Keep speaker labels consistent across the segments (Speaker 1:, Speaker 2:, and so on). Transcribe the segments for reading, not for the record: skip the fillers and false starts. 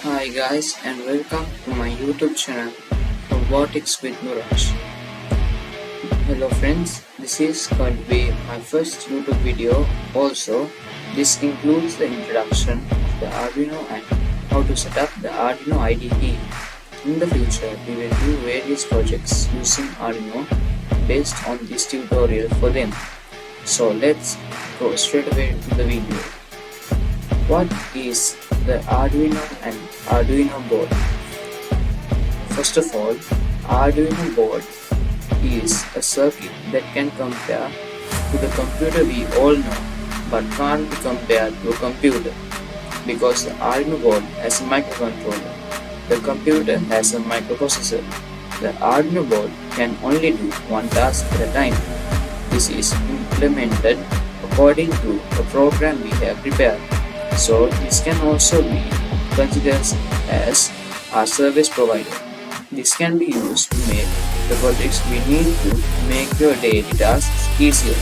Speaker 1: Hi guys and welcome to my YouTube channel Robotics with Nuraj. Hello friends, this is going to be my first YouTube video. Also, this includes the introduction of the Arduino and how to set up the Arduino IDE. In the future, we will do various projects using Arduino based on this tutorial for them. So let's go straight away to the video. What is the Arduino and Arduino board? First of all, Arduino board is a circuit that can compare to the computer we all know but can't be compared to a computer because the Arduino board has a microcontroller. The computer has a microprocessor. The Arduino board can only do one task at a time. This is implemented according to a program we have prepared. So this can also be considered as our service provider. This can be used to make the projects we need to make your daily tasks easier.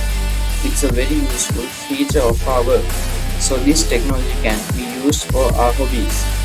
Speaker 1: It's a very useful feature of our work. So this technology can be used for our hobbies.